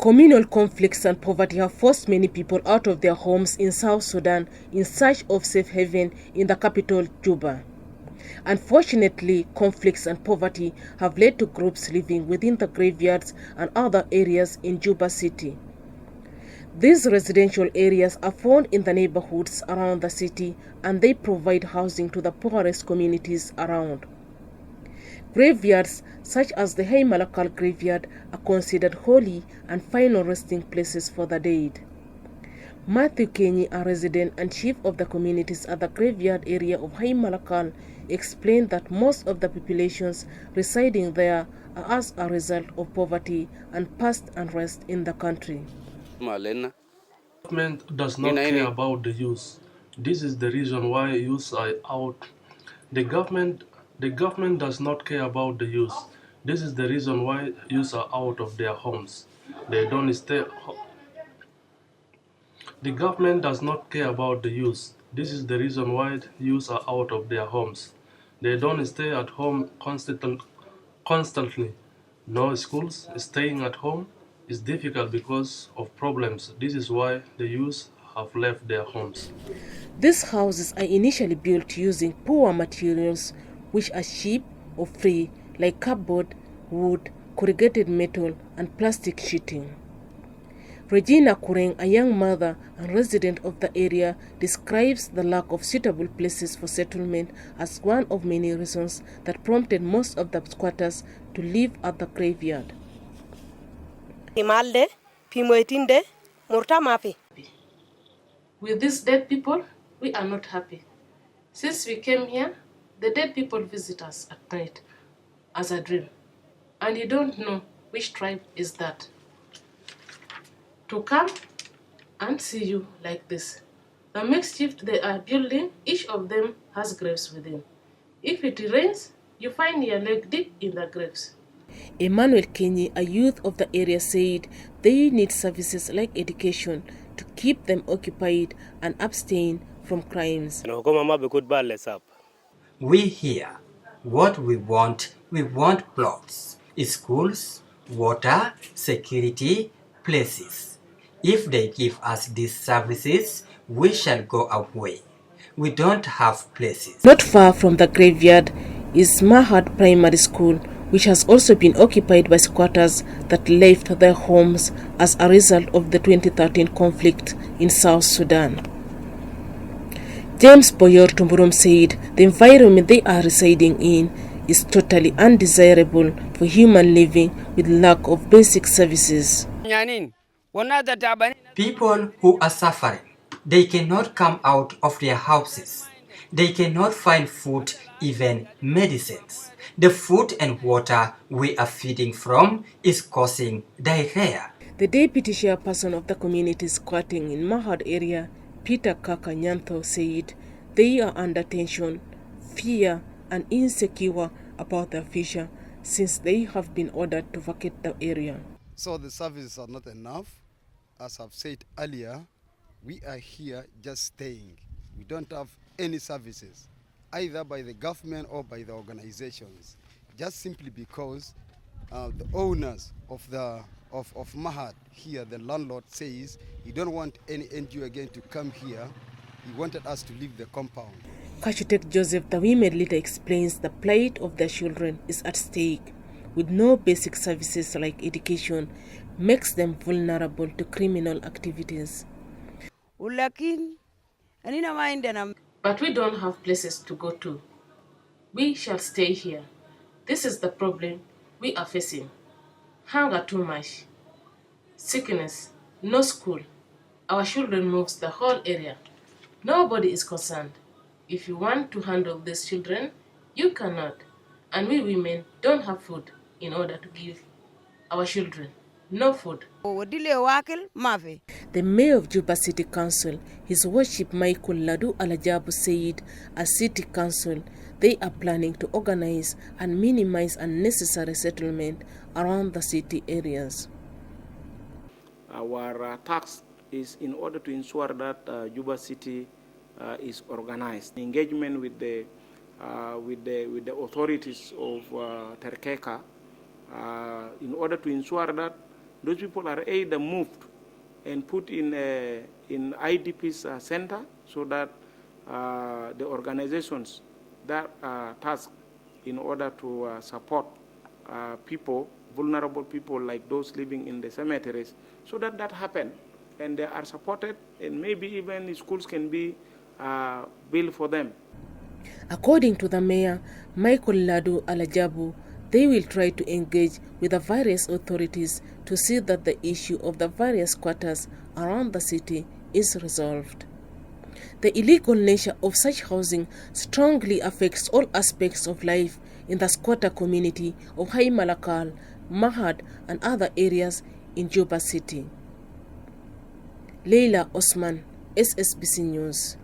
Communal conflicts and poverty have forced many people out of their homes in South Sudan in search of safe haven in the capital, Juba. Unfortunately, conflicts and poverty have led to groups living within the graveyards and other areas in Juba city. These residential areas are found in the neighborhoods around the city, and they provide housing to the poorest communities around. Graveyards such as the Malakal graveyard are considered holy and final resting places for the dead. Matthew Kenyi, a resident and chief of the communities at the graveyard area of Malakal, explained that most of the populations residing there are as a result of poverty and past unrest in the country. The government does not care about the youth. This is the reason why youths are out. The government does not care about the youth. This is the reason why youths are out of their homes. They don't stay. The government does not care about the youth. This is the reason why youths are out of their homes. They don't stay at home constantly. No schools. Staying at home is difficult because of problems. This is why the youth have left their homes. These houses are initially built using poor materials which are cheap or free, like cardboard, wood, corrugated metal, and plastic sheeting. Regina Kureng, a young mother and resident of the area, describes the lack of suitable places for settlement as one of many reasons that prompted most of the squatters to live at the graveyard. With these dead people, we are not happy. Since we came here, the dead people visit us at night as a dream, and you don't know which tribe is that. To come and see you like this. The makeshift they are building, each of them has graves within. If it rains, you find your leg deep in the graves. Emmanuel Kenyi, a youth of the area, said they need services like education to keep them occupied and abstain from crimes. We hear what we want plots, schools, water, security, places. If they give us these services, we shall go away. We don't have places. Not far from the graveyard is Mahad Primary School, which has also been occupied by squatters that left their homes as a result of the 2013 conflict in South Sudan. James Boyor Tumburum said the environment they are residing in is totally undesirable for human living with lack of basic services. People who are suffering, they cannot come out of their houses. They cannot find food, even medicines. The food and water we are feeding from is causing diarrhea. The deputy chairperson of the community squatting in Mahad area, Peter Kakanyantho, said they are under tension, fear and insecure about their future since they have been ordered to vacate the area. So the services are not enough. As I've said earlier, we are here just staying. We don't have any services, either by the government or by the organizations, just simply because the owners of Mahad here, the landlord, says he don't want any NGO again to come here. He wanted us to leave the compound. Kashutek Joseph, the women leader, explains the plight of their children is at stake. With no basic services like education, makes them vulnerable to criminal activities. But we don't have places to go to. We shall stay here. This is the problem we are facing. Hunger too much. Sickness. No school. Our children moves the whole area. Nobody is concerned. If you want to handle these children, you cannot. And we women don't have food in order to give our children. No food. The mayor of Juba City Council, His Worship Michael Ladu Alajabu, said as City Council, they are planning to organize and minimize unnecessary settlement around the city areas. Our task is in order to ensure that Juba City is organized. Engagement with the authorities of Terkeka in order to ensure that Those people are either moved and put in IDP's center, so that the organizations that are tasked in order to support people, vulnerable people like those living in the cemeteries, so that happen, and they are supported, and maybe even schools can be built for them. According to the mayor, Michael Ladu Alajabu, they will try to engage with the various authorities to see that the issue of the various quarters around the city is resolved. The illegal nature of such housing strongly affects all aspects of life in the squatter community of Hai Malakal, Mahad, and other areas in Juba City. Leila Osman, SSBC News.